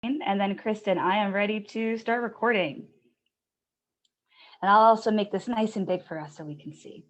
And then Kristen, I am ready to start recording. And I'll also make this nice and big for us so we can see.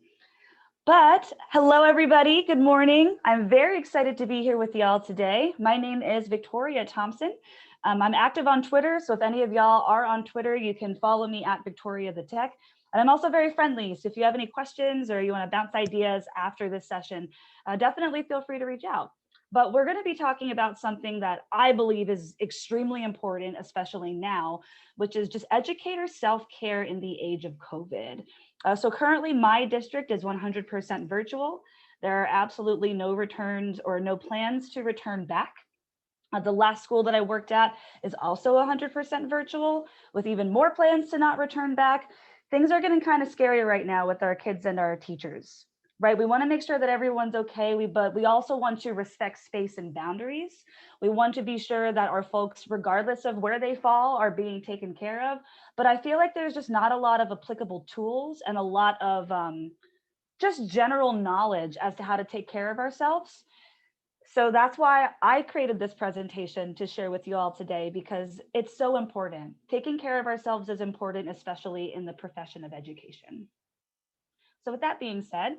But hello, everybody. Good morning. I'm very excited to be here with y'all today. My name is Victoria Thompson. I'm active on Twitter. So if any of y'all are on Twitter, you can follow me at Victoria the Tech. And I'm also very friendly. So if you have any questions or you want to bounce ideas after this session, definitely feel free to reach out. But we're going to be talking about something that I believe is extremely important, especially now, which is just educator self-care in the age of COVID. So currently my district is 100% virtual. There are absolutely no returns or no plans to return back. The last school that I worked at is also 100% virtual with even more plans to not return back. Things are getting kind of scary right now with our kids and our teachers, right? We want to make sure that everyone's okay, but we also want to respect space and boundaries. We want to be sure that our folks, regardless of where they fall, are being taken care of. But I feel like there's just not a lot of applicable tools and a lot of just general knowledge as to how to take care of ourselves. So that's why I created this presentation to share with you all today, because it's so important. Taking care of ourselves is important, especially in the profession of education. So with that being said,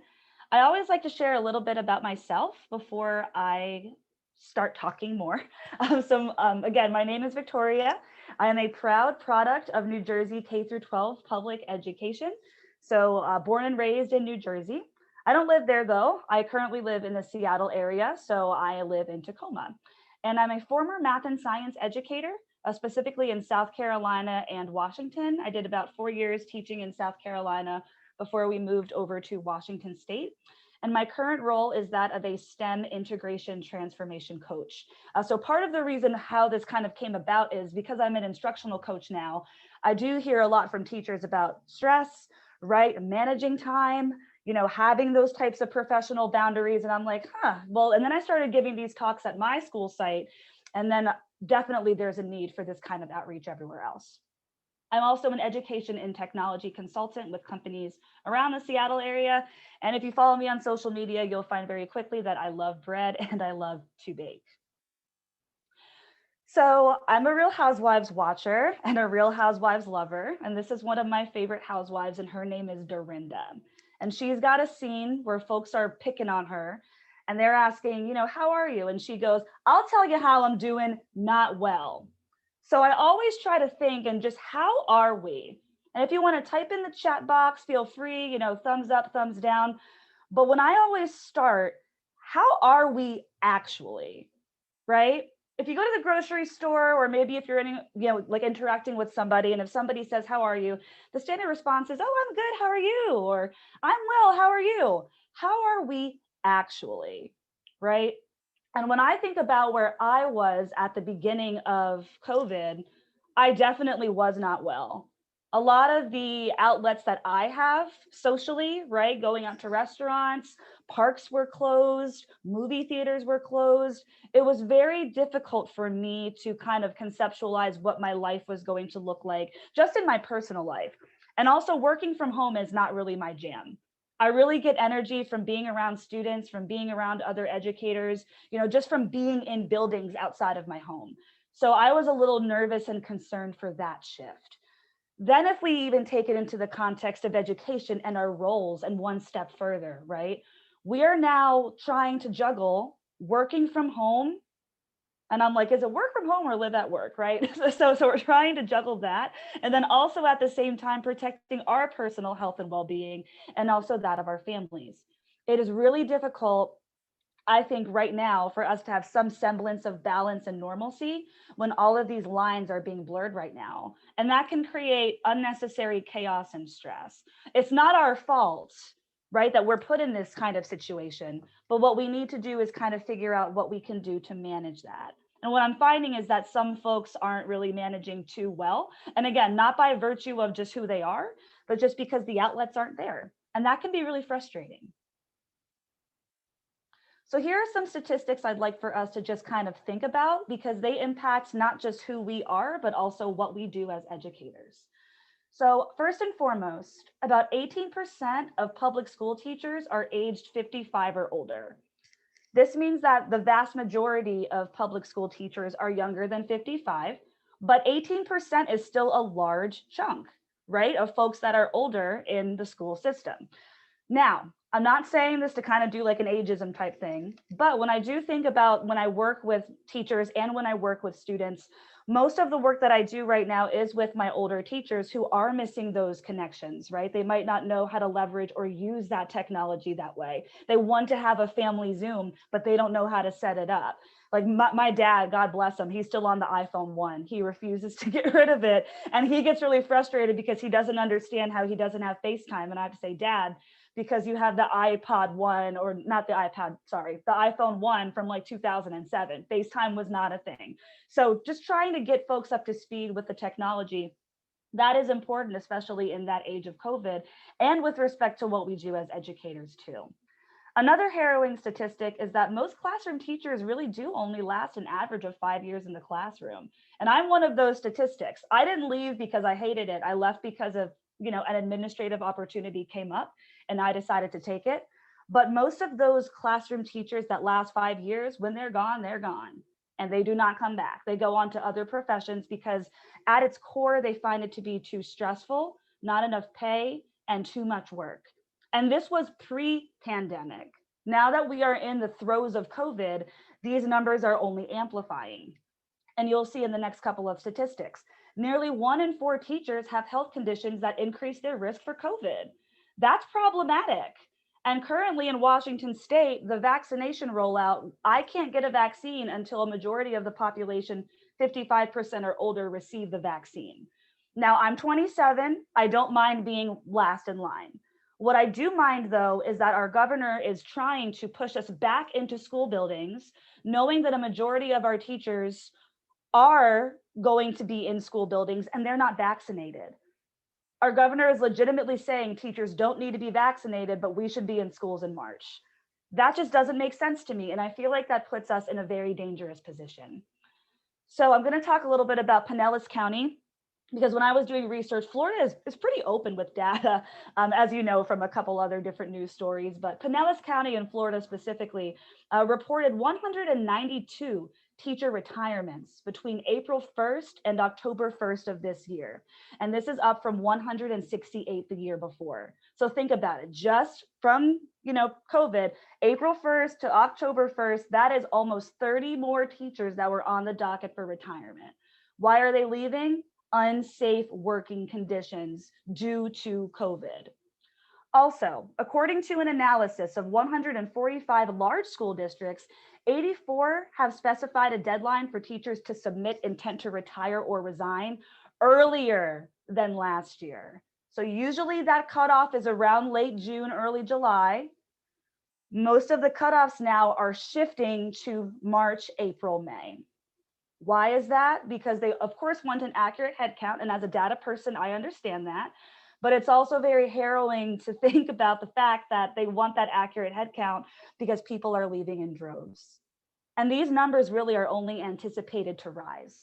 I always like to share a little bit about myself before I start talking more. Again, my name is Victoria. I am a proud product of New Jersey K through 12 public education. So born and raised in New Jersey. I don't live there though. I currently live in the Seattle area, so I live in Tacoma. And I'm a former math and science educator, specifically in South Carolina and Washington. I did about 4 years teaching in South Carolina before we moved over to Washington State. And my current role is that of a STEM integration transformation coach. So part of the reason how this kind of came about is because I'm an instructional coach now. I do hear a lot from teachers about stress, right? Managing time, having those types of professional boundaries. And I'm like, well, and then I started giving these talks at my school site. And then definitely there's a need for this kind of outreach everywhere else. I'm also an education and technology consultant with companies around the Seattle area. And if you follow me on social media, you'll find very quickly that I love bread and I love to bake. So I'm a Real Housewives watcher and a Real Housewives lover. And this is one of my favorite housewives, and her name is Dorinda. And she's got a scene where folks are picking on her and they're asking, how are you? And she goes, I'll tell you how I'm doing, not well. So I always try to think and just how are we? And if you want to type in the chat box, feel free, thumbs up, thumbs down. But when I always start, how are we actually, right? If you go to the grocery store, or maybe if you're like interacting with somebody, and if somebody says, how are you? The standard response is, oh, I'm good, how are you? Or I'm well, how are you? How are we actually, right? And when I think about where I was at the beginning of COVID, I definitely was not well. A lot of the outlets that I have socially, right, going out to restaurants, parks were closed, movie theaters were closed. It was very difficult for me to kind of conceptualize what my life was going to look like just in my personal life. And also working from home is not really my jam. I really get energy from being around students, from being around other educators, just from being in buildings outside of my home. So I was a little nervous and concerned for that shift. Then if we even take it into the context of education and our roles and one step further, right? We are now trying to juggle working from home. And I'm like, is it work from home or live at work, right? So we're trying to juggle that. And then also at the same time, protecting our personal health and well-being, and also that of our families. It is really difficult, I think, right now for us to have some semblance of balance and normalcy when all of these lines are being blurred right now. And that can create unnecessary chaos and stress. It's not our fault, right, that we're put in this kind of situation. But what we need to do is kind of figure out what we can do to manage that. And what I'm finding is that some folks aren't really managing too well. And again, not by virtue of just who they are, but just because the outlets aren't there. And that can be really frustrating. So here are some statistics I'd like for us to just kind of think about, because they impact not just who we are, but also what we do as educators. So first and foremost, about 18% of public school teachers are aged 55 or older. This means that the vast majority of public school teachers are younger than 55, but 18% is still a large chunk, right, of folks that are older in the school system. Now, I'm not saying this to kind of do like an ageism type thing, but when I do think about when I work with teachers and when I work with students, most of the work that I do right now is with my older teachers who are missing those connections, right? They might not know how to leverage or use that technology that way. They want to have a family Zoom, but they don't know how to set it up. Like my dad, God bless him, he's still on the iPhone 1. He refuses to get rid of it. And he gets really frustrated because he doesn't understand how he doesn't have FaceTime. And I have to say, Dad, because you have the iPod 1, or not the iPad, sorry, the iPhone 1 from like 2007. FaceTime was not a thing. So just trying to get folks up to speed with the technology, that is important, especially in that age of COVID, and with respect to what we do as educators too. Another harrowing statistic is that most classroom teachers really do only last an average of 5 years in the classroom. And I'm one of those statistics. I didn't leave because I hated it. I left because of, an administrative opportunity came up and I decided to take it. But most of those classroom teachers that last 5 years, when they're gone, and they do not come back. They go on to other professions because at its core, they find it to be too stressful, not enough pay, and too much work. And this was pre-pandemic. Now that we are in the throes of COVID, these numbers are only amplifying. And you'll see in the next couple of statistics, nearly 1 in 4 teachers have health conditions that increase their risk for COVID. That's problematic. And currently in Washington state, the vaccination rollout, I can't get a vaccine until a majority of the population, 55% or older, receive the vaccine. Now, I'm 27. I don't mind being last in line. What I do mind, though, is that our governor is trying to push us back into school buildings, knowing that a majority of our teachers are going to be in school buildings and they're not vaccinated. Our governor is legitimately saying teachers don't need to be vaccinated, but we should be in schools in March. That just doesn't make sense to me. And I feel like that puts us in a very dangerous position. So I'm going to talk a little bit about Pinellas County, because when I was doing research, Florida is pretty open with data, as you know, from a couple other different news stories. But Pinellas County in Florida specifically reported 192 teacher retirements between April 1st and October 1st of this year. And this is up from 168 the year before. So think about it, just from, COVID, April 1st to October 1st, that is almost 30 more teachers that were on the docket for retirement. Why are they leaving? Unsafe working conditions due to COVID. Also, according to an analysis of 145 large school districts, 84 have specified a deadline for teachers to submit intent to retire or resign earlier than last year. So usually that cutoff is around late June, early July. Most of the cutoffs now are shifting to March, April, May. Why is that? Because they, of course, want an accurate head count. And as a data person, I understand that. But it's also very harrowing to think about the fact that they want that accurate head count because people are leaving in droves. And these numbers really are only anticipated to rise,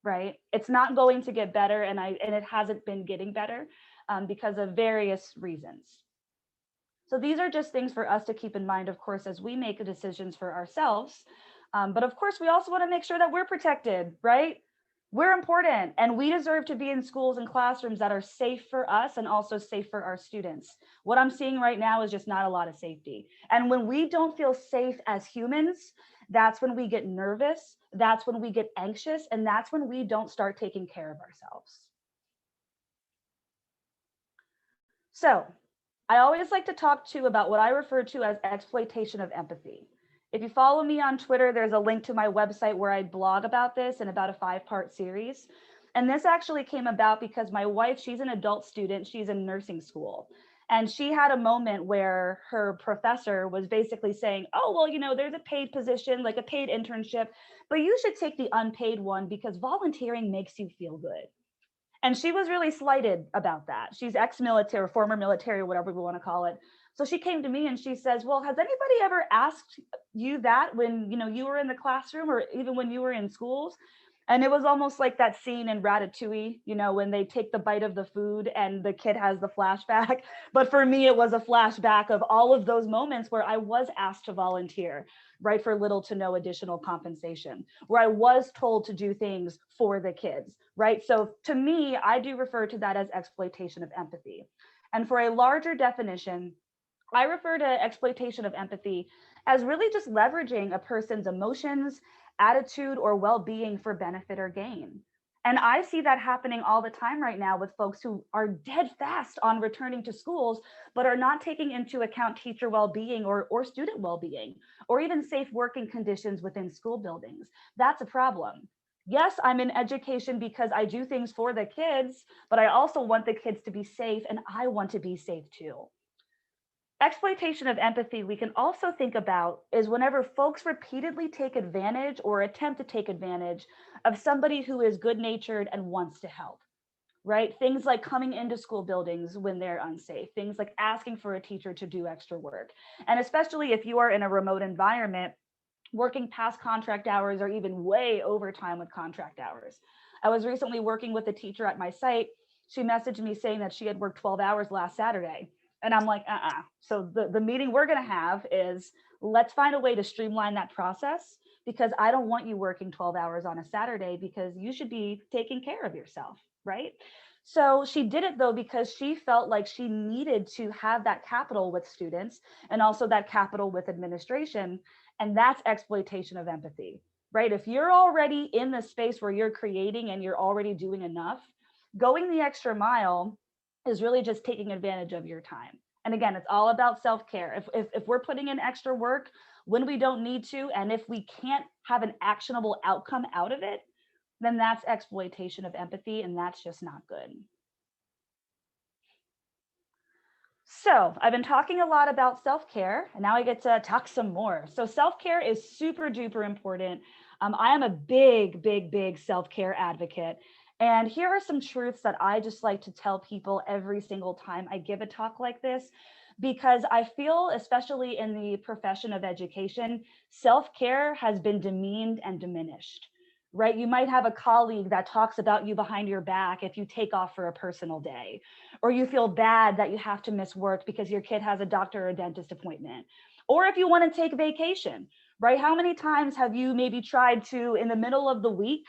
right? It's not going to get better, and it hasn't been getting better because of various reasons. So these are just things for us to keep in mind, of course, as we make decisions for ourselves. But of course, we also want to make sure that we're protected, right? We're important, and we deserve to be in schools and classrooms that are safe for us and also safe for our students. What I'm seeing right now is just not a lot of safety. And when we don't feel safe as humans, that's when we get nervous, that's when we get anxious, and that's when we don't start taking care of ourselves. So I always like to talk too about what I refer to as exploitation of empathy. If you follow me on Twitter, there's a link to my website where I blog about this in about a 5-part series. And this actually came about because my wife, she's an adult student, she's in nursing school. And she had a moment where her professor was basically saying, oh, well, there's a paid position, like a paid internship, but you should take the unpaid one because volunteering makes you feel good. And she was really slighted about that. She's ex-military, former military, whatever we want to call it. So she came to me and she says, well, has anybody ever asked you that when you were in the classroom or even when you were in schools? And it was almost like that scene in Ratatouille, you know, when they take the bite of the food and the kid has the flashback. But for me, it was a flashback of all of those moments where I was asked to volunteer, right, for little to no additional compensation, where I was told to do things for the kids, right? So to me, I do refer to that as exploitation of empathy. And for a larger definition, I refer to exploitation of empathy as really just leveraging a person's emotions, attitude, or well-being for benefit or gain. And I see that happening all the time right now with folks who are dead fast on returning to schools, but are not taking into account teacher well-being or student well-being, or even safe working conditions within school buildings. That's a problem. Yes, I'm in education because I do things for the kids, but I also want the kids to be safe, and I want to be safe too. Exploitation of empathy we can also think about is whenever folks repeatedly take advantage or attempt to take advantage of somebody who is good natured and wants to help, right? Things like coming into school buildings when they're unsafe, things like asking for a teacher to do extra work. And especially if you are in a remote environment, working past contract hours or even way overtime with contract hours. I was recently working with a teacher at my site. She messaged me saying that she had worked 12 hours last Saturday. And I'm like, So the meeting we're going to have is, let's find a way to streamline that process, because I don't want you working 12 hours on a Saturday, because you should be taking care of yourself, right? So she did it though, because she felt like she needed to have that capital with students and also that capital with administration. And that's exploitation of empathy, right? If you're already in the space where you're creating and you're already doing enough, going the extra mile is really just taking advantage of your time. And again, it's all about self-care. If we're putting in extra work when we don't need to, and if we can't have an actionable outcome out of it, then that's exploitation of empathy, and that's just not good. So I've been talking a lot about self-care, and now I get to talk some more. So self-care is super duper important. I am a big self-care advocate. And here are some truths that I just like to tell people every single time I give a talk like this, because I feel, especially in the profession of education, self-care has been demeaned and diminished, right? You might have a colleague that talks about you behind your back if you take off for a personal day, or you feel bad that you have to miss work because your kid has a doctor or a dentist appointment, or if you want to take vacation, right? How many times have you maybe tried to, in the middle of the week,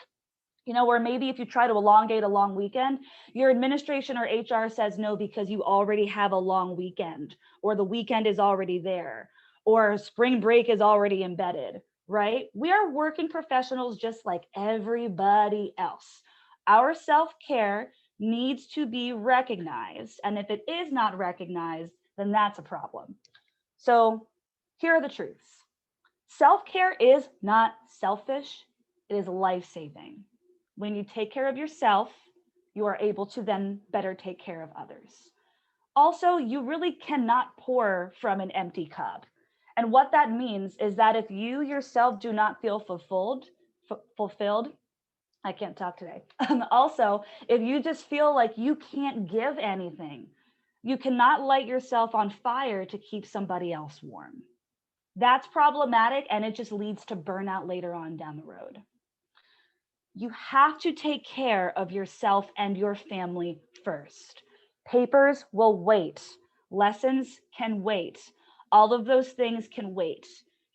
you know, or maybe if you try to elongate a long weekend, your administration or HR says no because you already have a long weekend, or the weekend is already there, or spring break is already embedded, right? We are working professionals just like everybody else. Our self-care needs to be recognized. And if it is not recognized, then that's a problem. So here are the truths. Self-care is not selfish, it is life-saving. When you take care of yourself, you are able to then better take care of others. Also, you really cannot pour from an empty cup. And what that means is that if you yourself do not feel fulfilled, I can't talk today. Also, if you just feel like you can't give anything, you cannot light yourself on fire to keep somebody else warm. That's problematic, and it just leads to burnout later on down the road. You have to take care of yourself and your family first. Papers will wait. Lessons can wait. All of those things can wait.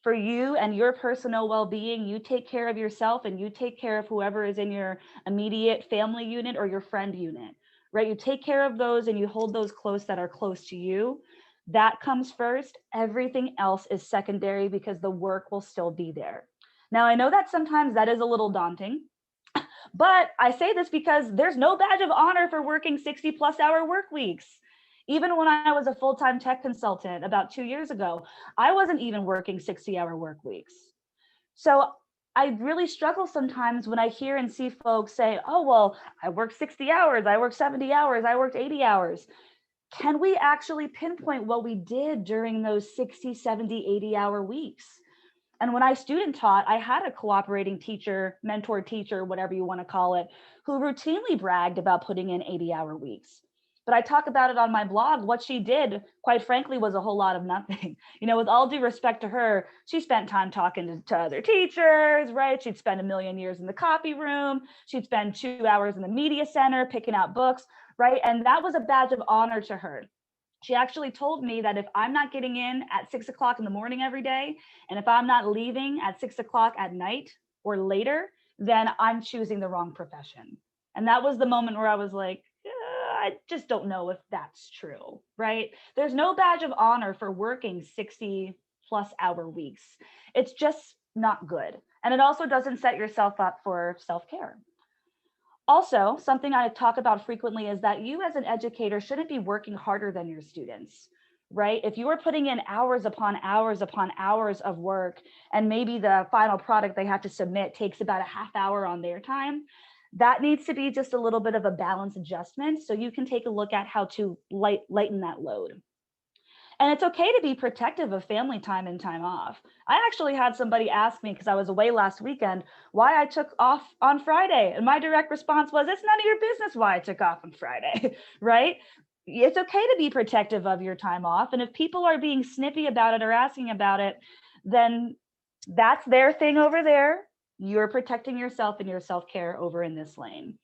For you and your personal well-being, you take care of yourself and you take care of whoever is in your immediate family unit or your friend unit, right? You take care of those and you hold those close that are close to you. That comes first. Everything else is secondary because the work will still be there. Now, I know that sometimes that is a little daunting, but I say this because there's no badge of honor for working 60-plus-hour work weeks. Even when I was a full-time tech consultant about 2 years ago, I wasn't even working 60-hour work weeks. So I really struggle sometimes when I hear and see folks say, oh, well, I worked 60 hours, I worked 70 hours, I worked 80 hours. Can we actually pinpoint what we did during those 60, 70, 80-hour weeks? And when I student taught, I had a cooperating teacher, mentor teacher, whatever you want to call it, who routinely bragged about putting in 80-hour weeks. But I talk about it on my blog. What she did, quite frankly, was a whole lot of nothing. With all due respect to her, she spent time talking to other teachers, right? She'd spend a million years in the copy room. She'd spend 2 hours in the media center picking out books, right? And that was a badge of honor to her. She actually told me that if I'm not getting in at 6 o'clock in the morning every day, and if I'm not leaving at 6 o'clock at night or later, then I'm choosing the wrong profession. And that was the moment where I was like, I just don't know if that's true, right? There's no badge of honor for working 60+ hour weeks. It's just not good. And it also doesn't set yourself up for self-care. Also, something I talk about frequently is that you as an educator shouldn't be working harder than your students, right? If you are putting in hours upon hours upon hours of work, and maybe the final product they have to submit takes about a half hour on their time, that needs to be just a little bit of a balance adjustment so you can take a look at how to lighten that load. And it's okay to be protective of family time and time off. I actually had somebody ask me, because I was away last weekend, why I took off on Friday. And my direct response was, it's none of your business why I took off on Friday, right? It's okay to be protective of your time off. And if people are being snippy about it or asking about it, then that's their thing over there. You're protecting yourself and your self-care over in this lane.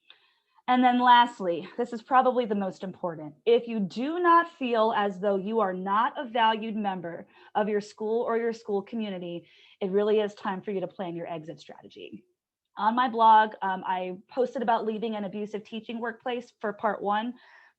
And then lastly, this is probably the most important. If you do not feel as though you are not a valued member of your school or your school community, it really is time for you to plan your exit strategy. On my blog, I posted about leaving an abusive teaching workplace for part 1.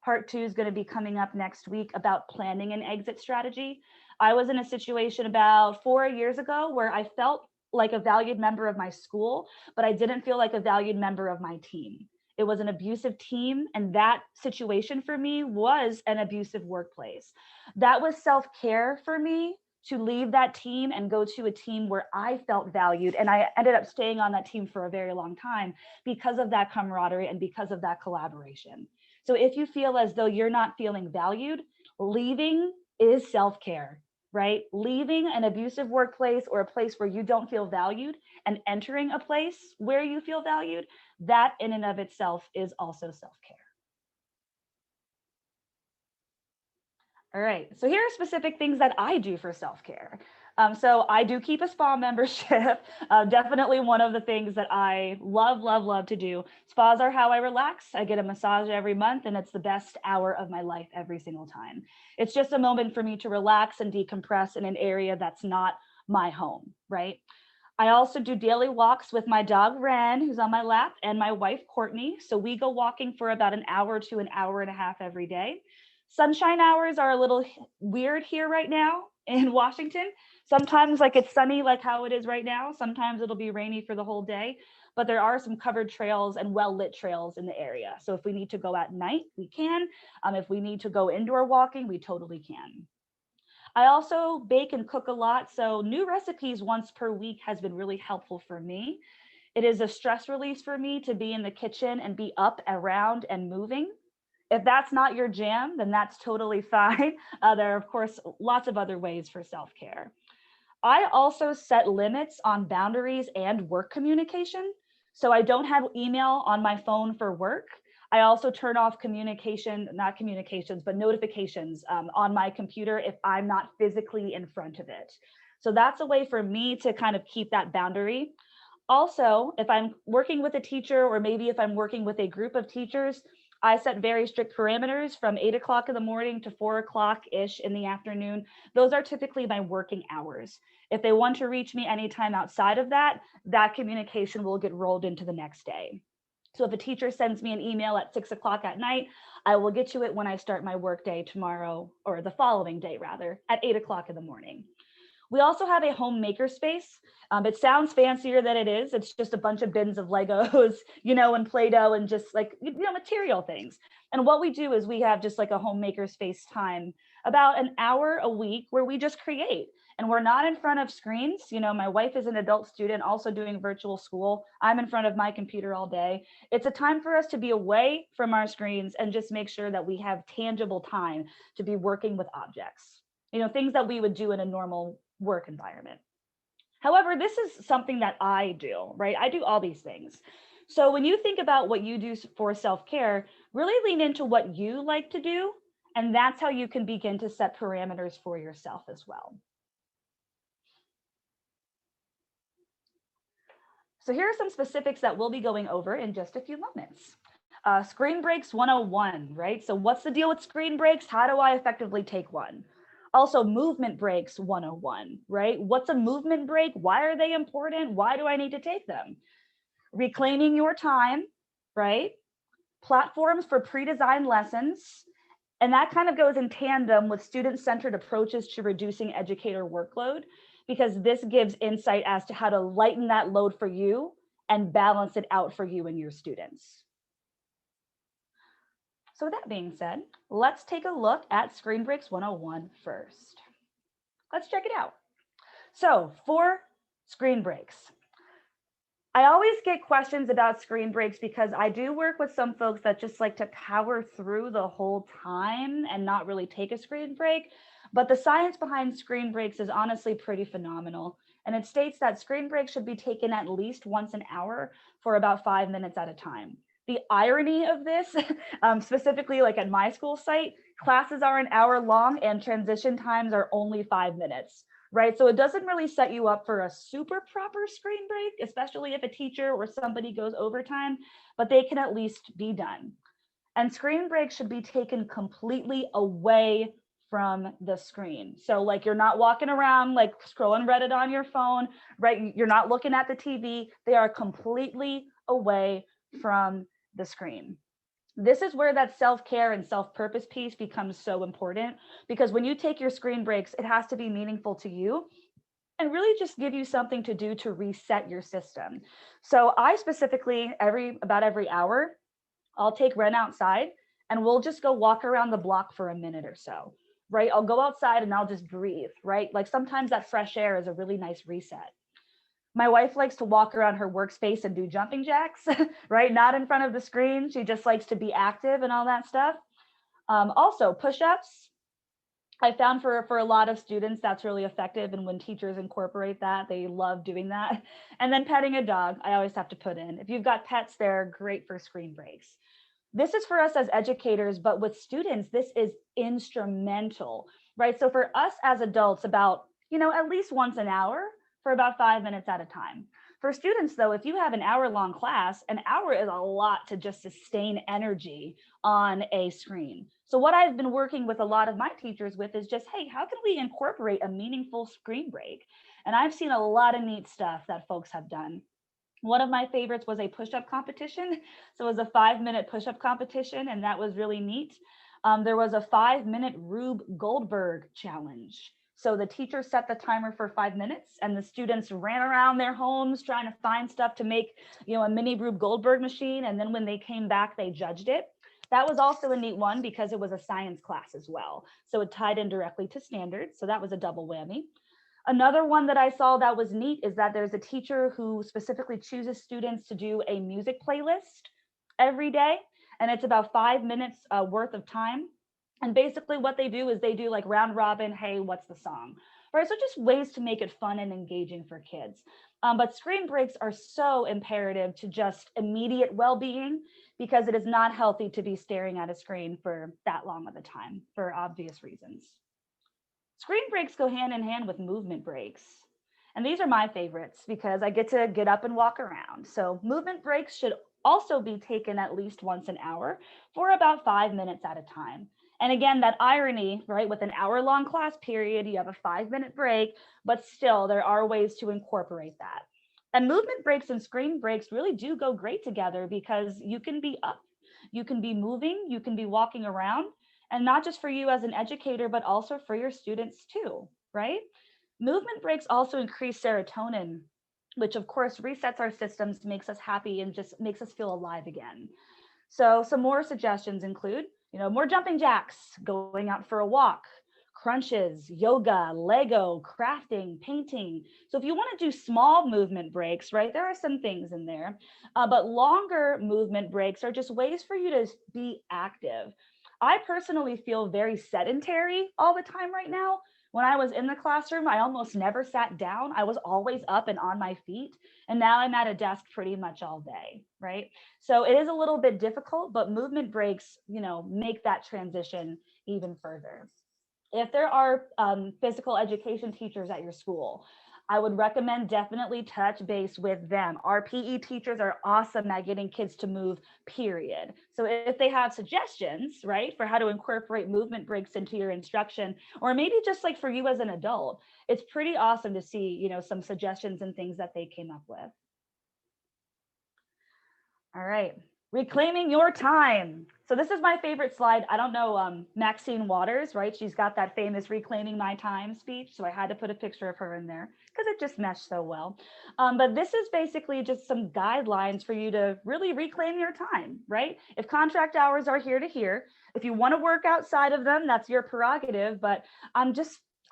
Part 2 is going to be coming up next week about planning an exit strategy. I was in a situation about 4 years ago where I felt like a valued member of my school, but I didn't feel like a valued member of my team. It was an abusive team, and that situation for me was an abusive workplace. That was self-care for me to leave that team and go to a team where I felt valued. And I ended up staying on that team for a very long time because of that camaraderie and because of that collaboration. So if you feel as though you're not feeling valued, leaving is self-care, right? Leaving an abusive workplace or a place where you don't feel valued and entering a place where you feel valued, that in and of itself is also self-care. All right, so here are specific things that I do for self-care. So I do keep a spa membership, definitely one of the things that I love to do. Spas are how I relax. I get a massage every month, and it's the best hour of my life every single time. It's just a moment for me to relax and decompress in an area that's not my home, right? I also do daily walks with my dog, Ren, who's on my lap, and my wife, Courtney. So we go walking for about an hour to an hour and a half every day. Sunshine hours are a little weird here right now in Washington. Sometimes like it's sunny like how it is right now. Sometimes it'll be rainy for the whole day, but there are some covered trails and well-lit trails in the area. So if we need to go at night, we can. If we need to go indoor walking, we totally can. I also bake and cook a lot. So new recipes once per week has been really helpful for me. It is a stress release for me to be in the kitchen and be up, around, and moving. If that's not your jam, then that's totally fine. There are, of course, lots of other ways for self-care. I also set limits on boundaries and work communication. So I don't have email on my phone for work. I also turn off not communications, but notifications on my computer if I'm not physically in front of it. So that's a way for me to kind of keep that boundary. Also, if I'm working with a teacher, or maybe if I'm working with a group of teachers, I set very strict parameters from 8 o'clock in the morning to 4 o'clock-ish in the afternoon. Those are typically my working hours. If they want to reach me anytime outside of that, that communication will get rolled into the next day. So if a teacher sends me an email at 6 o'clock at night, I will get to it when I start my workday tomorrow, or the following day rather, at 8 o'clock in the morning. We also have a home maker space. It sounds fancier than it is. It's just a bunch of bins of Legos, and Play-Doh and just like, material things. And what we do is we have just like a home maker space time, about an hour a week, where we just create. And we're not in front of screens. My wife is an adult student also doing virtual school. I'm in front of my computer all day. It's a time for us to be away from our screens and just make sure that we have tangible time to be working with objects, things that we would do in a normal work environment. However, this is something that I do, right? I do all these things. So when you think about what you do for self-care, really lean into what you like to do, and that's how you can begin to set parameters for yourself as well. So here are some specifics that we'll be going over in just a few moments. Screen breaks 101, right? So what's the deal with screen breaks? How do I effectively take one? Also, movement breaks 101, right? What's a movement break? Why are they important? Why do I need to take them? Reclaiming your time, right? Platforms for pre-designed lessons. And that kind of goes in tandem with student-centered approaches to reducing educator workload, because this gives insight as to how to lighten that load for you and balance it out for you and your students. So with that being said, let's take a look at Screen Breaks 101 first. Let's check it out. So for screen breaks, I always get questions about screen breaks because I do work with some folks that just like to power through the whole time and not really take a screen break. But the science behind screen breaks is honestly pretty phenomenal. And it states that screen breaks should be taken at least once an hour for about 5 minutes at a time. The irony of this, specifically like at my school site, classes are an hour long and transition times are only 5 minutes. Right, so it doesn't really set you up for a super proper screen break, especially if a teacher or somebody goes overtime, but they can at least be done. And screen breaks should be taken completely away from the screen. So like you're not walking around like scrolling Reddit on your phone, right? You're not looking at the TV. They are completely away from the screen. This is where that self-care and self-purpose piece becomes so important, because when you take your screen breaks, it has to be meaningful to you and really just give you something to do to reset your system. So I specifically, about every hour, I'll take Ren outside and we'll just go walk around the block for a minute or so, right? I'll go outside and I'll just breathe, right? Like sometimes that fresh air is a really nice reset. My wife likes to walk around her workspace and do jumping jacks, right? Not in front of the screen. She just likes to be active and all that stuff. Also, push-ups. I found for a lot of students, that's really effective. And when teachers incorporate that, they love doing that. And then petting a dog, I always have to put in. If you've got pets, they're great for screen breaks. This is for us as educators, but with students, this is instrumental, right? So for us as adults, about, at least once an hour, for about 5 minutes at a time. For students, though, if you have an hour-long class, an hour is a lot to just sustain energy on a screen. So what I've been working with a lot of my teachers with is just, hey, how can we incorporate a meaningful screen break? And I've seen a lot of neat stuff that folks have done. One of my favorites was a push-up competition. So it was a 5-minute push-up competition, and that was really neat. There was a 5-minute Rube Goldberg challenge. So the teacher set the timer for 5 minutes and the students ran around their homes trying to find stuff to make, a mini Rube Goldberg machine. And then when they came back, they judged it. That was also a neat one because it was a science class as well. So it tied in directly to standards. So that was a double whammy. Another one that I saw that was neat is that there's a teacher who specifically chooses students to do a music playlist every day. And it's about 5 minutes worth of time. And basically what they do is they do like round robin, hey, what's the song? Right, so just ways to make it fun and engaging for kids. But screen breaks are so imperative to just immediate well-being, because it is not healthy to be staring at a screen for that long of a time for obvious reasons. Screen breaks go hand in hand with movement breaks. And these are my favorites because I get to get up and walk around. So movement breaks should also be taken at least once an hour for about 5 minutes at a time. And again, that irony, right? With an hour-long class period, you have a 5-minute break, but still there are ways to incorporate that. And movement breaks and screen breaks really do go great together because you can be up, you can be moving, you can be walking around, and not just for you as an educator, but also for your students too, right? Movement breaks also increase serotonin, which of course resets our systems, makes us happy, and just makes us feel alive again. So some more suggestions include, more jumping jacks, going out for a walk, crunches, yoga, Lego, crafting, painting. So if you want to do small movement breaks, right, there are some things in there, but longer movement breaks are just ways for you to be active. I personally feel very sedentary all the time right now, When I was in the classroom, I almost never sat down. I was always up and on my feet. And now I'm at a desk pretty much all day, right? So it is a little bit difficult, but movement breaks, make that transition even further. If there are physical education teachers at your school, I would recommend definitely touch base with them. Our PE teachers are awesome at getting kids to move, period. So if they have suggestions, right, for how to incorporate movement breaks into your instruction, or maybe just like for you as an adult, it's pretty awesome to see, some suggestions and things that they came up with. All right. Reclaiming your time. So this is my favorite slide. I don't know, Maxine Waters, right? She's got that famous Reclaiming My Time speech. So I had to put a picture of her in there because it just meshed so well. But this is basically just some guidelines for you to really reclaim your time, right? If contract hours are here to here, if you want to work outside of them, that's your prerogative. But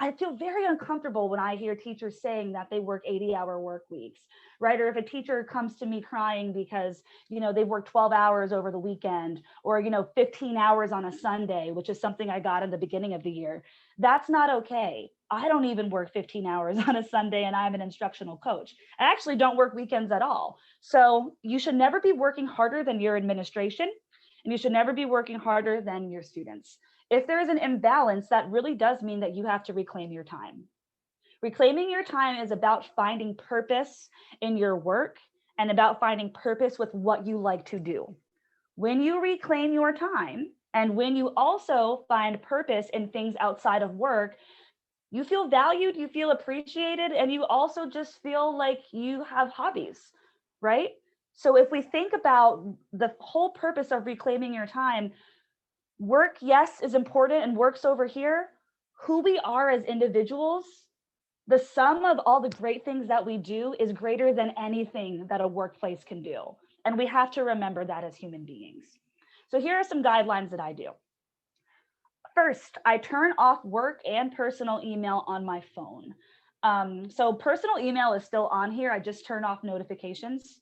I feel very uncomfortable when I hear teachers saying that they work 80-hour work weeks, right? Or if a teacher comes to me crying because, they worked 12 hours over the weekend, or, 15 hours on a Sunday, which is something I got in the beginning of the year. That's not okay. I don't even work 15 hours on a Sunday, and I'm an instructional coach. I actually don't work weekends at all. So you should never be working harder than your administration, and you should never be working harder than your students. If there is an imbalance, that really does mean that you have to reclaim your time. Reclaiming your time is about finding purpose in your work and about finding purpose with what you like to do. When you reclaim your time and when you also find purpose in things outside of work, you feel valued, you feel appreciated, and you also just feel like you have hobbies, right? So if we think about the whole purpose of reclaiming your time, work, yes, is important and work's over here. Who we are as individuals, the sum of all the great things that we do is greater than anything that a workplace can do. And we have to remember that as human beings. So here are some guidelines that I do. First, I turn off work and personal email on my phone. So personal email is still on here. I just turn off notifications.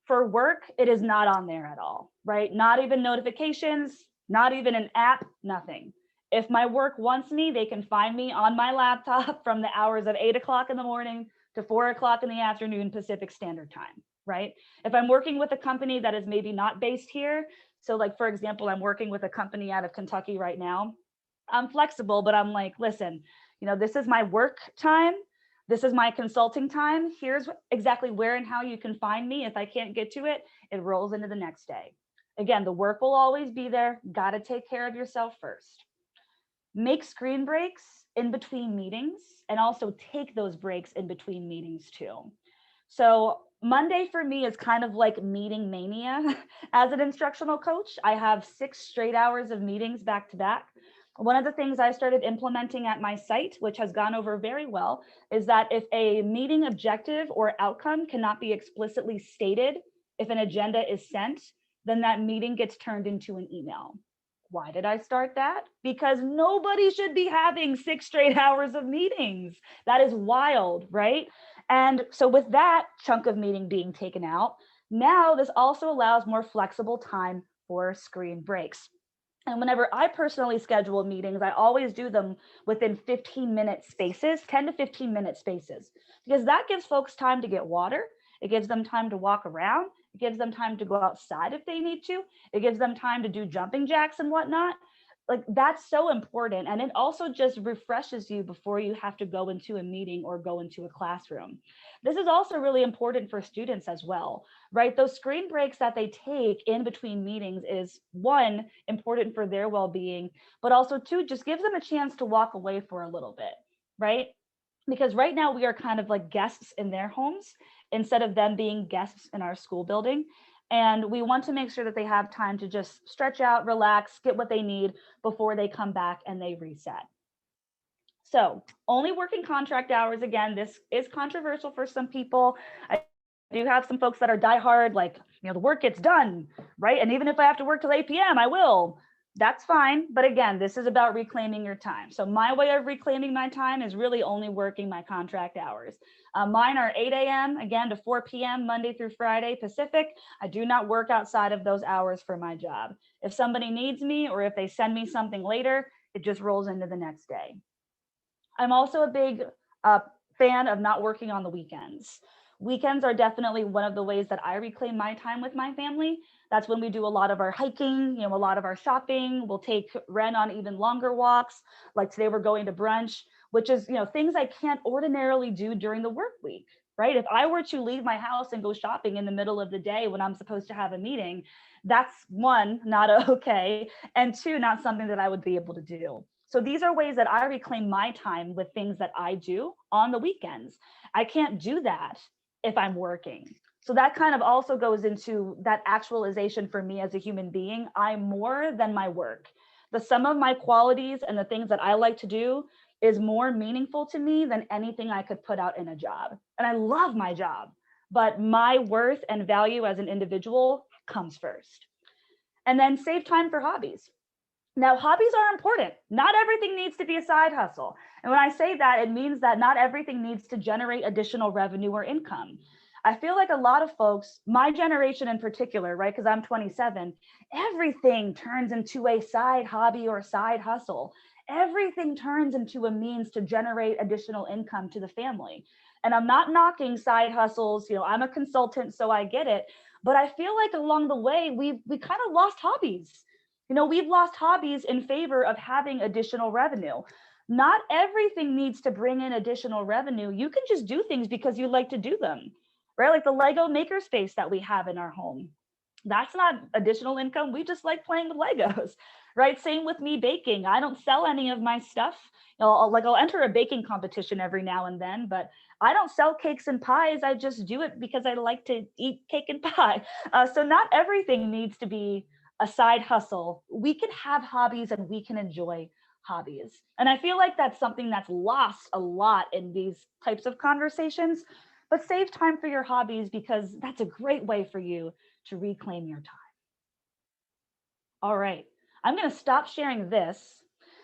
For work, it is not on there at all, right? Not even notifications, not even an app, nothing. If my work wants me, they can find me on my laptop from the hours of 8 o'clock in the morning to 4 o'clock in the afternoon Pacific Standard Time, right? If I'm working with a company that is maybe not based here, so like, for example, I'm working with a company out of Kentucky right now, I'm flexible, but I'm like, listen, this is my work time. This is my consulting time. Here's exactly where and how you can find me. If I can't get to it, it rolls into the next day. Again, the work will always be there. Got to take care of yourself first. Make screen breaks in between meetings and also take those breaks in between meetings too. So Monday for me is kind of like meeting mania. As an instructional coach, I have 6 straight hours of meetings back to back. One of the things I started implementing at my site, which has gone over very well, is that if a meeting objective or outcome cannot be explicitly stated, if an agenda is sent, then that meeting gets turned into an email. Why did I start that? Because nobody should be having 6 straight hours of meetings. That is wild, right? And so with that chunk of meeting being taken out, now this also allows more flexible time for screen breaks. And whenever I personally schedule meetings, I always do them within 15-minute spaces, 10 to 15-minute spaces, because that gives folks time to get water. It gives them time to walk around. It gives them time to go outside if they need to. It gives them time to do jumping jacks and whatnot. Like, that's so important. And it also just refreshes you before you have to go into a meeting or go into a classroom. This is also really important for students as well, right? Those screen breaks that they take in between meetings is, one, important for their well-being, but also two, just gives them a chance to walk away for a little bit, right? Because right now we are kind of like guests in their homes instead of them being guests in our school building. And we want to make sure that they have time to just stretch out, relax, get what they need before they come back and they reset. So only working contract hours. Again, this is controversial for some people. I do have some folks that are diehard, like, the work gets done, right? And even if I have to work till 8 p.m., I will. That's fine. But again, this is about reclaiming your time. So my way of reclaiming my time is really only working my contract hours. Mine are 8 a.m. again to 4 p.m. Monday through Friday Pacific. I do not work outside of those hours for my job. If somebody needs me or if they send me something later, it just rolls into the next day. I'm also a big fan of not working on the weekends. Weekends are definitely one of the ways that I reclaim my time with my family. That's when we do a lot of our hiking, a lot of our shopping. We'll take Ren on even longer walks. Like today we're going to brunch, which is, things I can't ordinarily do during the work week, right? If I were to leave my house and go shopping in the middle of the day when I'm supposed to have a meeting, that's one, not okay, and two, not something that I would be able to do. So these are ways that I reclaim my time with things that I do on the weekends. I can't do that if I'm working. So that kind of also goes into that actualization for me as a human being. I'm more than my work. The sum of my qualities and the things that I like to do is more meaningful to me than anything I could put out in a job. And I love my job, but my worth and value as an individual comes first. And then save time for hobbies. Now, hobbies are important. Not everything needs to be a side hustle. And when I say that, it means that not everything needs to generate additional revenue or income. I feel like a lot of folks, my generation in particular, right, because I'm 27, everything turns into a side hobby or side hustle. Everything turns into a means to generate additional income to the family. And I'm not knocking side hustles. I'm a consultant, so I get it. But I feel like along the way, we kind of lost hobbies. We've lost hobbies in favor of having additional revenue. Not everything needs to bring in additional revenue. You can just do things because you like to do them, right? Like the Lego makerspace that we have in our home. That's not additional income. We just like playing with Legos, right? Same with me baking. I don't sell any of my stuff. I'll enter a baking competition every now and then, but I don't sell cakes and pies. I just do it because I like to eat cake and pie. So not everything needs to be a side hustle. We can have hobbies and we can enjoy hobbies. And I feel like that's something that's lost a lot in these types of conversations, but save time for your hobbies because that's a great way for you to reclaim your time. All right, I'm going to stop sharing this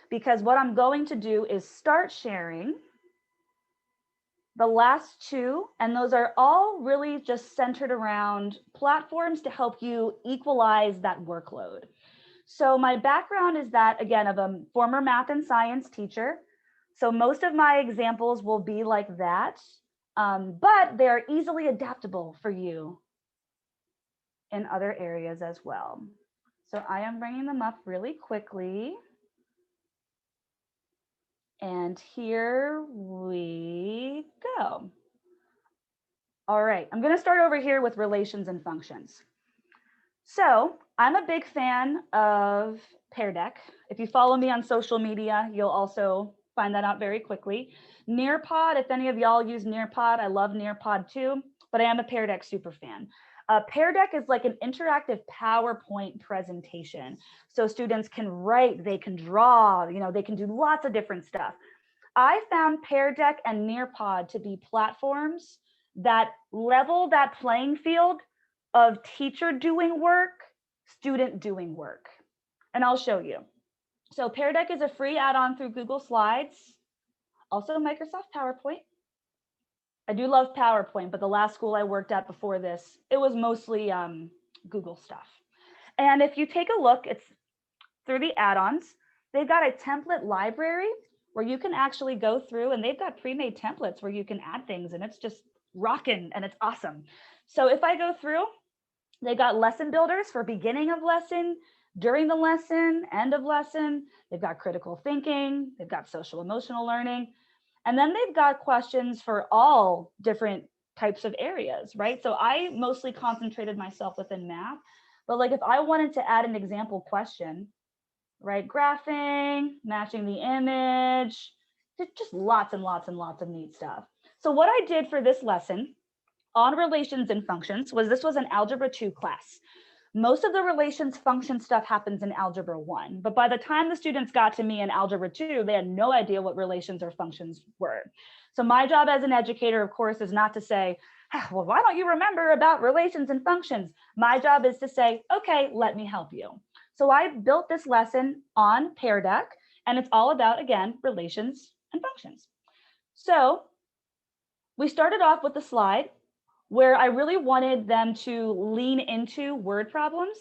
because what I'm going to do is start sharing the last two, and those are all really just centered around platforms to help you equalize that workload. So my background is that, again, of a former math and science teacher. So most of my examples will be like that, but they're easily adaptable for you in other areas as well. So I am bringing them up really quickly. And here we go. All right, I'm going to start over here with relations and functions. So I'm a big fan of Pear Deck. If you follow me on social media, you'll also find that out very quickly. Nearpod, if any of y'all use Nearpod, I love Nearpod too, but I am a Pear Deck super fan. Pear Deck is like an interactive PowerPoint presentation. So students can write, they can draw, they can do lots of different stuff. I found Pear Deck and Nearpod to be platforms that level that playing field of teacher doing work, student doing work. And I'll show you. So Pear Deck is a free add-on through Google Slides, also Microsoft PowerPoint. I do love PowerPoint, but the last school I worked at before this, it was mostly Google stuff. And if you take a look, it's through the add-ons, they've got a template library where you can actually go through, and they've got pre-made templates where you can add things, and it's just rocking and it's awesome. So if I go through, they got lesson builders for beginning of lesson, during the lesson, end of lesson. They've got critical thinking. They've got social emotional learning. And then they've got questions for all different types of areas, right? So I mostly concentrated myself within math, but like if I wanted to add an example question, right? Graphing, matching the image, just lots and lots and lots of neat stuff. So what I did for this lesson on relations and functions was this was an Algebra 2 class. Most of the relations function stuff happens in Algebra 1, but by the time the students got to me in Algebra 2, they had no idea what relations or functions were. So my job as an educator, of course, is not to say, well, why don't you remember about relations and functions? My job is to say, okay, let me help you. So I built this lesson on Pear Deck, and it's all about, again, relations and functions. So we started off with the slide where I really wanted them to lean into word problems.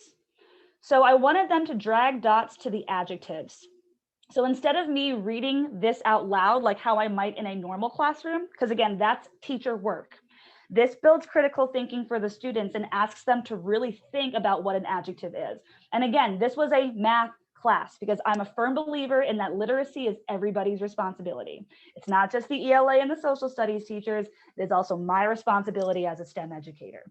So I wanted them to drag dots to the adjectives. So instead of me reading this out loud, like how I might in a normal classroom, because again, that's teacher work. This builds critical thinking for the students and asks them to really think about what an adjective is. And again, this was a math class because I'm a firm believer in that literacy is everybody's responsibility. It's not just the ELA and the social studies teachers, it's also my responsibility as a STEM educator.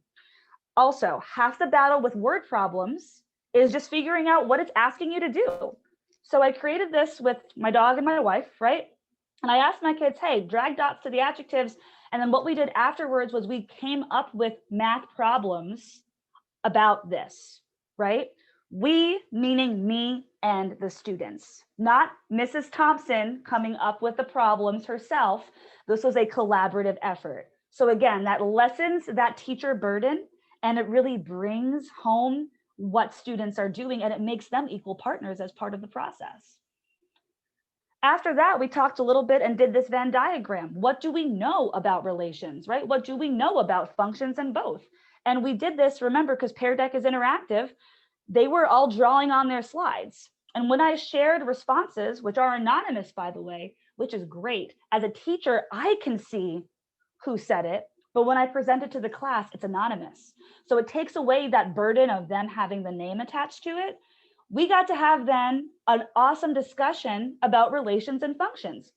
Also, half the battle with word problems is just figuring out what it's asking you to do. So I created this with my dog and my wife, right? And I asked my kids, hey, drag dots to the adjectives. And then what we did afterwards was we came up with math problems about this, right? We, meaning me and the students, not Mrs. Thompson coming up with the problems herself. This was a collaborative effort. So again, that lessens that teacher burden and it really brings home what students are doing and it makes them equal partners as part of the process. After that, we talked a little bit and did this Venn diagram. What do we know about relations, right? What do we know about functions and both? And we did this, remember, because Pear Deck is interactive, they were all drawing on their slides. And when I shared responses, which are anonymous, by the way, which is great, as a teacher, I can see who said it, but when I present it to the class, it's anonymous. So it takes away that burden of them having the name attached to it. We got to have then an awesome discussion about relations and functions.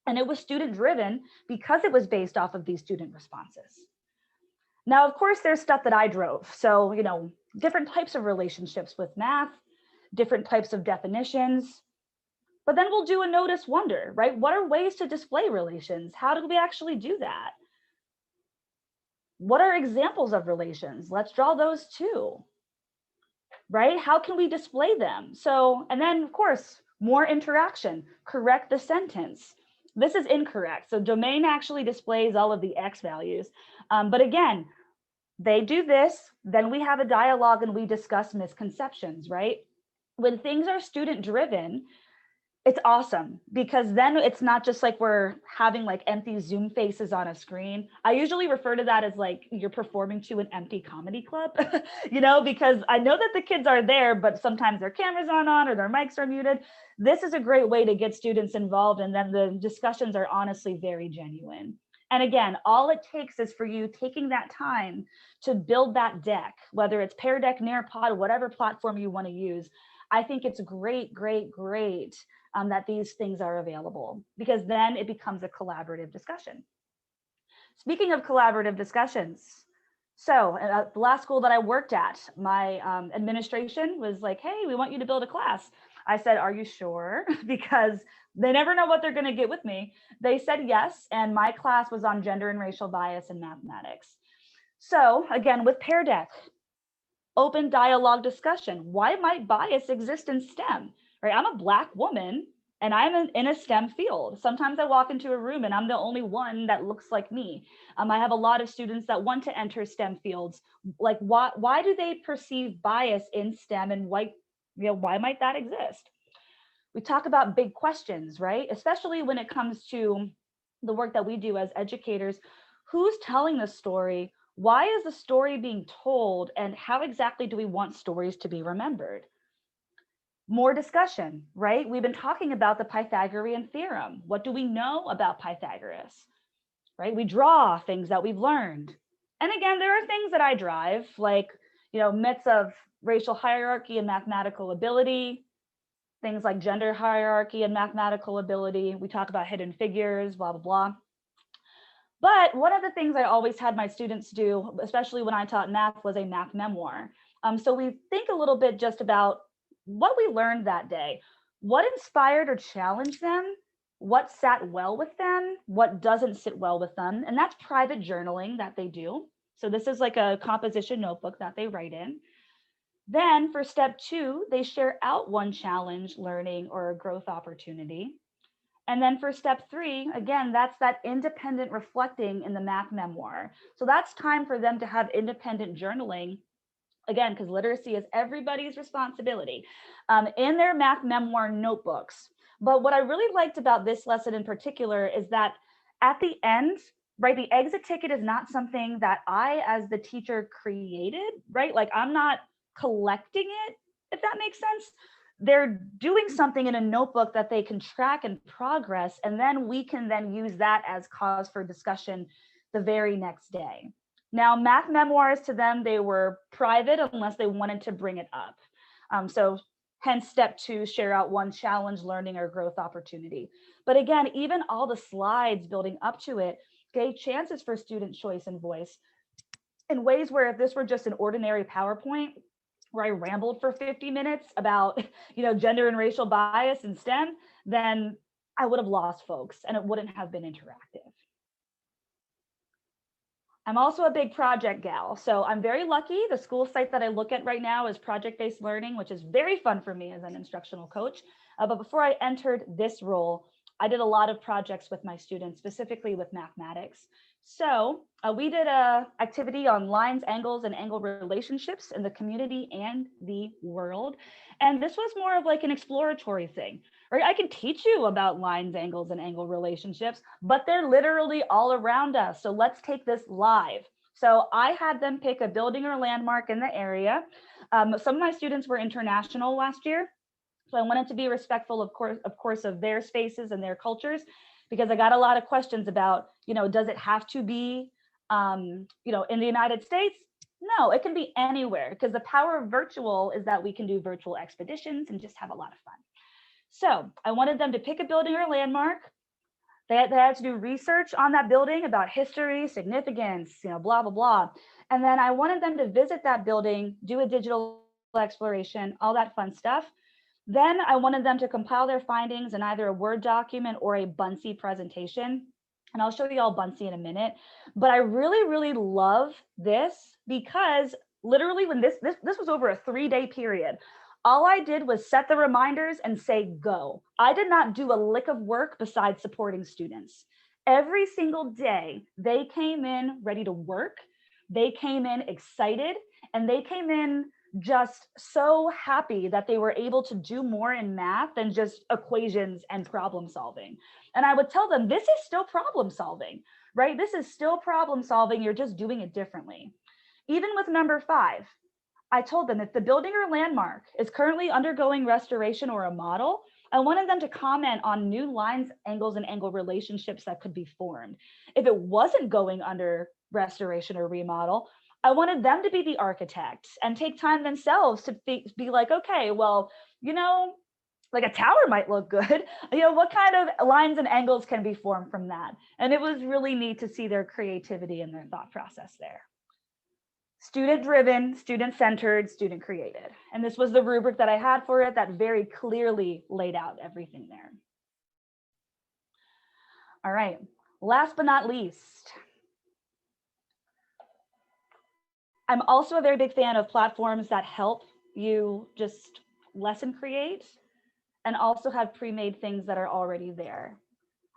And it was student driven because it was based off of these student responses. Now, of course, there's stuff that I drove. So, different types of relationships with math, different types of definitions. But then we'll do a notice wonder, right? What are ways to display relations? How do we actually do that? What are examples of relations? Let's draw those too, right? How can we display them? So, and then of course, more interaction, correct the sentence. This is incorrect. So domain actually displays all of the X values. But again, they do this, then we have a dialogue and we discuss misconceptions, right? When things are student driven, it's awesome because then it's not just like we're having like empty Zoom faces on a screen. I usually refer to that as like you're performing to an empty comedy club, because I know that the kids are there, but sometimes their cameras aren't on or their mics are muted. This is a great way to get students involved. And then the discussions are honestly very genuine. And again, all it takes is for you taking that time to build that deck, whether it's Pear Deck, Nearpod, whatever platform you want to use. I think it's great that these things are available because then it becomes a collaborative discussion. Speaking of collaborative discussions, so at the last school that I worked at, my administration was like, hey, we want you to build a class. I said, are you sure? Because they never know what they're going to get with me. They said yes, and my class was on gender and racial bias in mathematics. So again, with Pear Deck, open dialogue discussion. Why might bias exist in STEM? Right? I'm a Black woman and I'm in a STEM field. Sometimes I walk into a room and I'm the only one that looks like me. I have a lot of students that want to enter STEM fields. Like, why do they perceive bias in STEM and why might that exist? We talk about big questions, right? Especially when it comes to the work that we do as educators. Who's telling the story? Why is the story being told? And how exactly do we want stories to be remembered? More discussion, right? We've been talking about the Pythagorean theorem. What do we know about Pythagoras, right? We draw things that we've learned. And again, there are things that I drive, like, myths of racial hierarchy and mathematical ability, things like gender hierarchy and mathematical ability. We talk about hidden figures, blah, blah, blah. But one of the things I always had my students do, especially when I taught math, was a math memoir. So we think a little bit just about what we learned that day, what inspired or challenged them, what sat well with them, what doesn't sit well with them. And that's private journaling that they do. So this is like a composition notebook that they write in. Then for step 2, they share out one challenge, learning, or a growth opportunity. And then for step 3, again, that's that independent reflecting in the math memoir. So that's time for them to have independent journaling, again, because literacy is everybody's responsibility, in their math memoir notebooks. But what I really liked about this lesson in particular is that at the end, right, the exit ticket is not something that I, as the teacher, created, right? Like I'm not collecting it, if that makes sense. they're doing something in a notebook that they can track and progress, and then we can then use that as cause for discussion the very next day. Now, math memoirs, to them, they were private unless they wanted to bring it up. So hence step 2, share out one challenge, learning, or growth opportunity. But again, even all the slides building up to it gave chances for student choice and voice in ways where if this were just an ordinary PowerPoint where I rambled for 50 minutes about, gender and racial bias in STEM, then I would have lost folks and it wouldn't have been interactive. I'm also a big project gal, so I'm very lucky. The school site that I look at right now is Project-Based Learning, which is very fun for me as an instructional coach. But before I entered this role, I did a lot of projects with my students, specifically with mathematics. So we did an activity on lines, angles, and angle relationships in the community and the world. And this was more of like an exploratory thing, right? I can teach you about lines, angles, and angle relationships, but they're literally all around us. So let's take this live. So I had them pick a building or landmark in the area. Some of my students were international last year, so I wanted to be respectful, of course, of their spaces and their cultures, because I got a lot of questions about, does it have to be, in the United States? No, it can be anywhere, because the power of virtual is that we can do virtual expeditions and just have a lot of fun. So I wanted them to pick a building or landmark. They had to do research on that building about history, significance, blah, blah, blah. And then I wanted them to visit that building, do a digital exploration, all that fun stuff. Then I wanted them to compile their findings in either a Word document or a Buncee presentation. And I'll show you all Buncee in a minute. But I really, really love this because literally when this was over a 3-day period, all I did was set the reminders and say, go. I did not do a lick of work besides supporting students. Every single day, they came in ready to work. They came in excited, and they came in just so happy that they were able to do more in math than just equations and problem solving. And I would tell them, this is still problem solving, right? This is still problem solving. You're just doing it differently. Even with number 5, I told them if the building or landmark is currently undergoing restoration or a model, I wanted them to comment on new lines, angles, and angle relationships that could be formed. If it wasn't going under restoration or remodel, I wanted them to be the architect and take time themselves to be like, okay, well, like a tower might look good. What kind of lines and angles can be formed from that? And it was really neat to see their creativity and their thought process there. Student-driven, student-centered, student-created. And this was the rubric that I had for it that very clearly laid out everything there. All right, last but not least, I'm also a very big fan of platforms that help you just lesson create and also have pre-made things that are already there.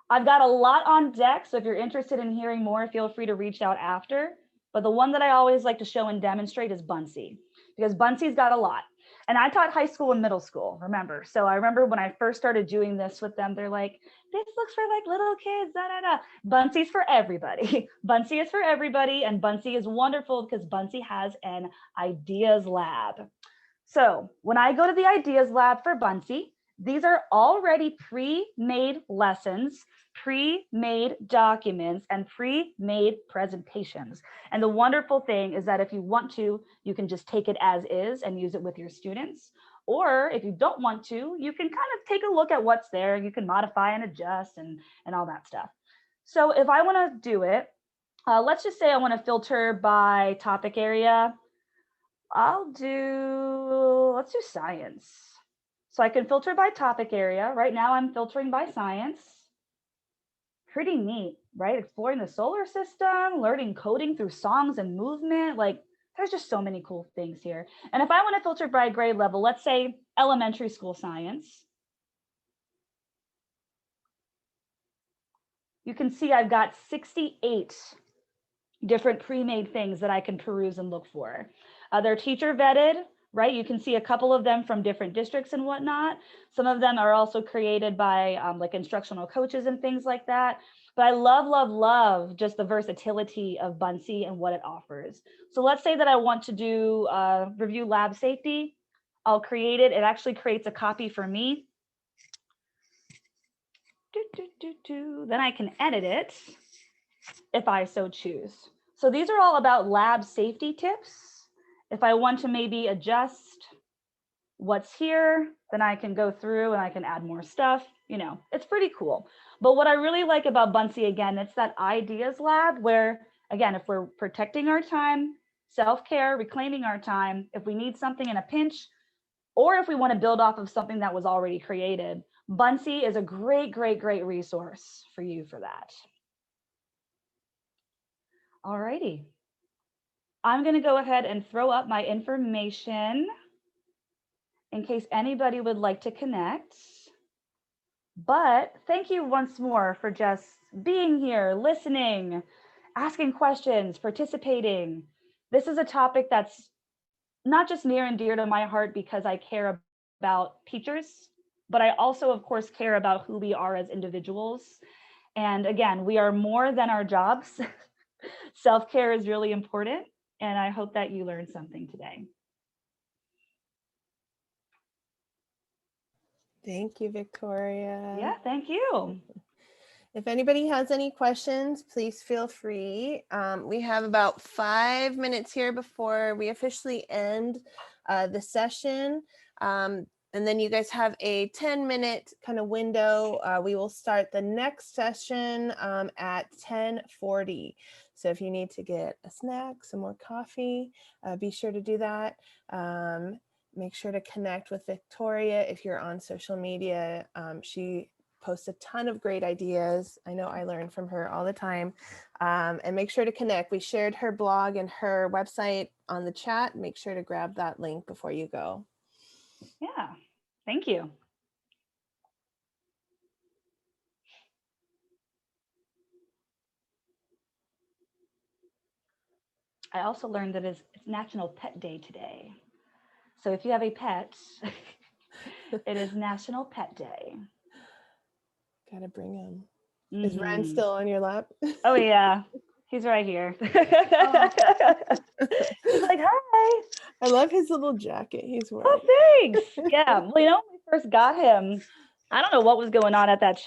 I've got a lot on deck, so if you're interested in hearing more, feel free to reach out after. But the one that I always like to show and demonstrate is Buncee, because Buncee's got a lot. And I taught high school and middle school, remember? So I remember when I first started doing this with them, they're like, this looks for like little kids, da, da, da. Buncee's for everybody. Buncee is for everybody. And Buncee is wonderful because Buncee has an ideas lab. So when I go to the ideas lab for Buncee, these are already pre-made lessons, pre-made documents, and pre-made presentations. And the wonderful thing is that if you want to, you can just take it as is and use it with your students. Or if you don't want to, you can kind of take a look at what's there. You can modify and adjust and all that stuff. So if I want to do it, let's just say I want to filter by topic area. Let's do science. So I can filter by topic area. Right now I'm filtering by science. Pretty neat, right? Exploring the solar system, learning coding through songs and movement. Like there's just so many cool things here. And if I want to filter by grade level, let's say elementary school science. You can see I've got 68 different pre-made things that I can peruse and look for. They're teacher vetted, right? You can see a couple of them from different districts and whatnot. Some of them are also created by like instructional coaches and things like that. But I love, love, love just the versatility of Buncee and what it offers. So let's say that I want to do review lab safety. I'll create it. It actually creates a copy for me. Then I can edit it if I so choose. So these are all about lab safety tips. If I want to maybe adjust what's here, then I can go through and I can add more stuff. You know, it's pretty cool. But what I really like about Buncee, again, it's that ideas lab where, again, if we're protecting our time, self-care, reclaiming our time, if we need something in a pinch, or if we want to build off of something that was already created, Buncee is a great, great, great resource for you for that. All righty. I'm going to go ahead and throw up my information in case anybody would like to connect. But thank you once more for just being here, listening, asking questions, participating. This is a topic that's not just near and dear to my heart because I care about teachers, but I also, of course, care about who we are as individuals. And again, we are more than our jobs. Self-care is really important, and I hope that you learned something today. Thank you, Victoria. Yeah, thank you. If anybody has any questions, please feel free. We have about 5 minutes here before we officially end the session. And then you guys have a 10-minute kind of window. We will start the next session at 10:40. So if you need to get a snack, some more coffee, be sure to do that. Make sure to connect with Victoria if you're on social media. She posts a ton of great ideas. I know I learn from her all the time. And make sure to connect. We shared her blog and her website on the chat. Make sure to grab that link before you go. Yeah, thank you. I also learned that it's National Pet Day today. So if you have a pet, it is National Pet Day. Gotta bring him. Is Ren still on your lap? Oh yeah, he's right here. He's like, hi. I love his little jacket he's wearing. Oh, thanks. Yeah, well, you know, when we first got him, I don't know what was going on at that